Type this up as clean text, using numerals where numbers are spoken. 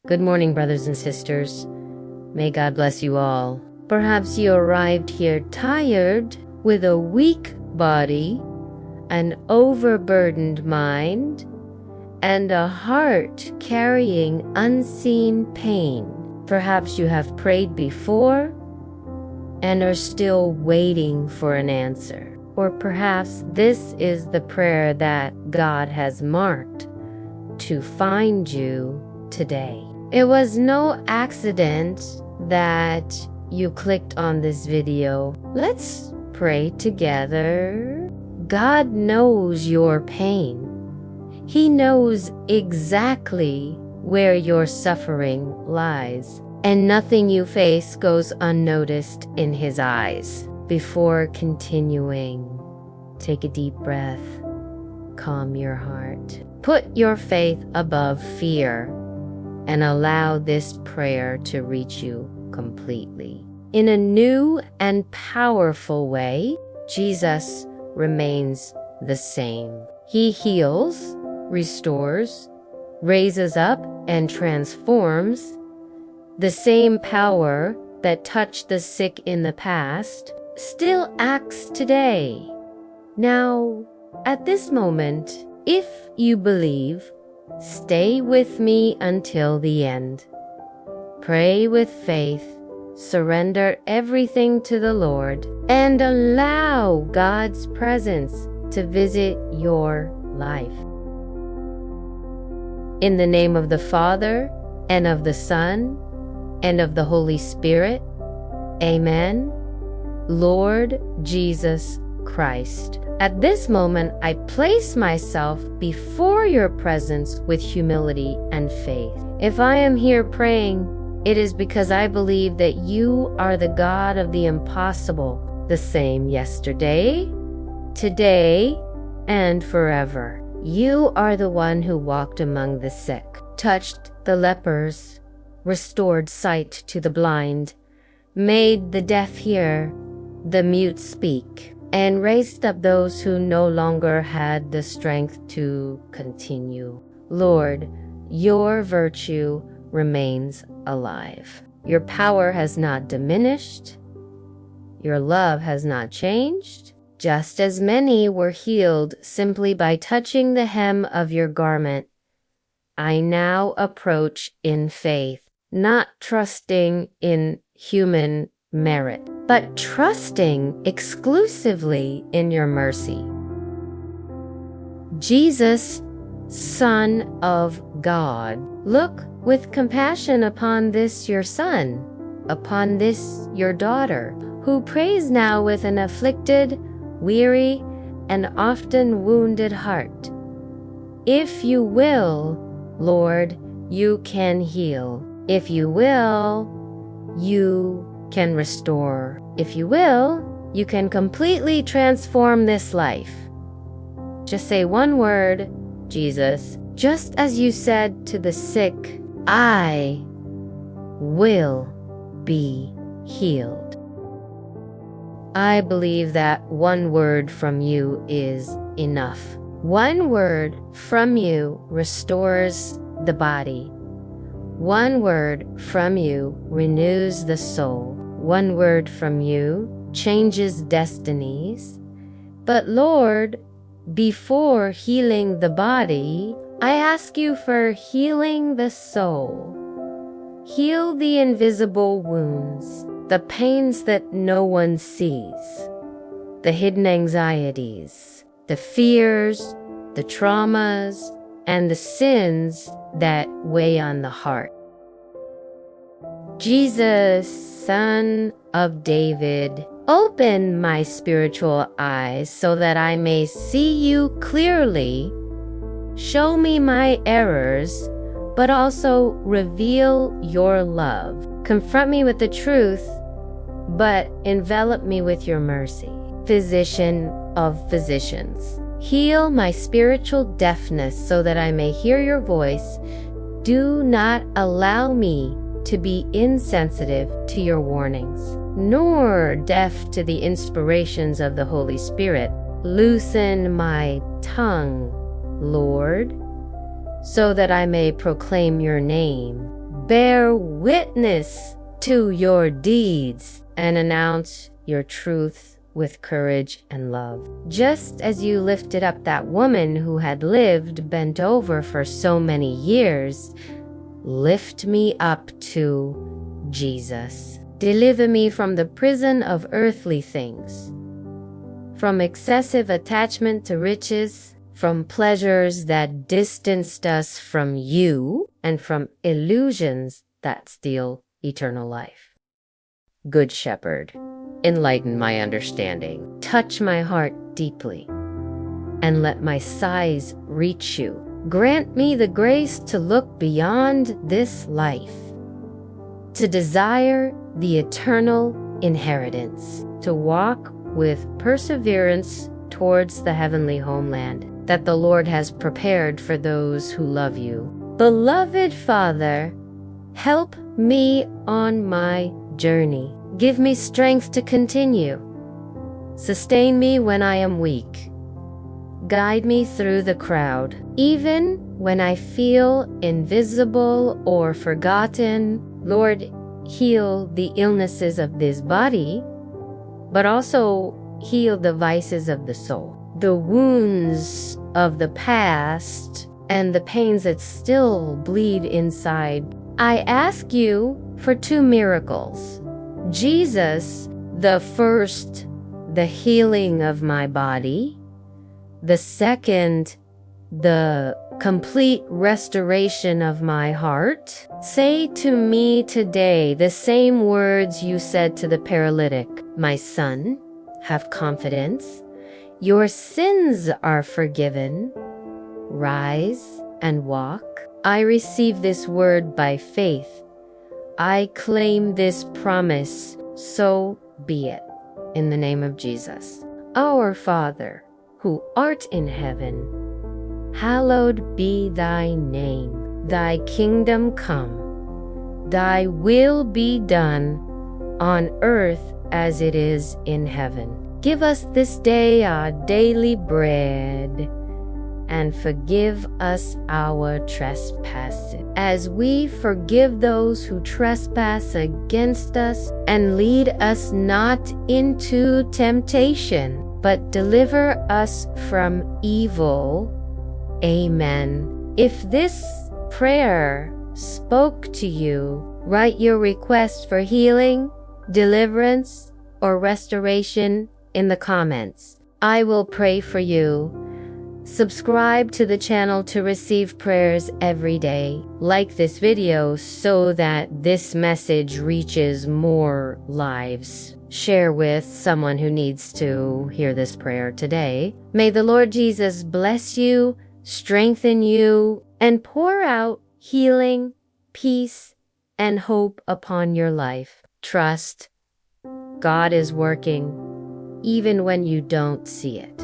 Good morning, brothers and sisters. May God bless you all. Perhaps you arrived here tired, with a weak body, an overburdened mind, and a heart carrying unseen pain. Perhaps you have prayed before and are still waiting for an answer. Or perhaps this is the prayer that God has marked to find you today. It was no accident that you clicked on this video. Let's pray together. God knows your pain. He knows exactly where your suffering lies, and nothing you face goes unnoticed in His eyes. Before continuing, take a deep breath, calm your heart, put your faith above fear, and allow this prayer to reach you completely. In a new and powerful way, Jesus remains the same. He heals, restores, raises up, and transforms. The same power that touched the sick in the past still acts today. Now, at this moment, if you believe, stay with me until the end. Pray with faith, surrender everything to the Lord, and allow God's presence to visit your life. In the name of the Father, and of the Son, and of the Holy Spirit, Amen. Lord Jesus Christ, at this moment I place myself before your presence with humility and faith. If I am here praying, it is because I believe that you are the God of the impossible, the same yesterday, today, and forever. You are the one who walked among the sick, touched the lepers, restored sight to the blind, made the deaf hear, the mute speak, and raised up those who no longer had the strength to continue. Lord, your virtue remains alive. Your power has not diminished. Your love has not changed. Just as many were healed simply by touching the hem of your garment, I now approach in faith, not trusting in human merit, but trusting exclusively in your mercy. Jesus, Son of God, look with compassion upon this your son, upon this your daughter, who prays now with an afflicted, weary, and often wounded heart. If you will, Lord, you can heal. If you will, you can restore. If you will, you can completely transform this life. Just say one word, Jesus, just as you said to the sick, I will be healed. I believe that one word from you is enough. One word from you restores the body. One word from you renews the soul. One word from you changes destinies. But Lord, before healing the body, I ask you for healing the soul. Heal the invisible wounds, the pains that no one sees, the hidden anxieties, the fears, the traumas, and the sins that weigh on the heart. Jesus, Son of David, open my spiritual eyes so that I may see you clearly. Show me my errors, but also reveal your love. Confront me with the truth, but envelop me with your mercy. Physician of physicians, heal my spiritual deafness so that I may hear your voice. Do not allow me to be insensitive to your warnings, nor deaf to the inspirations of the Holy Spirit. Loosen my tongue, Lord, so that I may proclaim your name bear witness to your deeds and announce your truth with courage and love. Just as you lifted up that woman who had lived bent over for so many years, lift me up to Jesus. Deliver me from the prison of earthly things, from excessive attachment to riches, from pleasures that distanced us from you, and from illusions that steal eternal life. Good Shepherd, enlighten my understanding, touch my heart deeply, and let my sighs reach you. Grant me the grace to look beyond this life, to desire the eternal inheritance, to walk with perseverance towards the heavenly homeland that the Lord has prepared for those who love you. Beloved Father, help me on my journey. Give me strength to continue. Sustain me when I am weak. Guide me through the crowd. Even when I feel invisible or forgotten, Lord, heal the illnesses of this body, but also heal the vices of the soul, the wounds of the past, and the pains that still bleed inside. I ask you for 2 miracles. Jesus, the first, the healing of my body. The second, the complete restoration of my heart. Say to me today the same words you said to the paralytic. My son, have confidence. Your sins are forgiven. Rise and walk. I receive this word by faith. I claim this promise, so be it. In the name of Jesus. Our Father, who art in heaven, hallowed be thy name. Thy kingdom come. Thy will be done on earth as it is in heaven. Give us this day our daily bread, and forgive us our trespasses, as we forgive those who trespass against us. And lead us not into temptation, but deliver us from evil. Amen. If this prayer spoke to you, write your request for healing, deliverance, or restoration in the comments. I will pray for you. Subscribe to the channel to receive prayers every day. Like this video so that this message reaches more lives. Share with someone who needs to hear this prayer today. May the Lord Jesus bless you, strengthen you, and pour out healing, peace, and hope upon your life. Trust God is working even when you don't see it.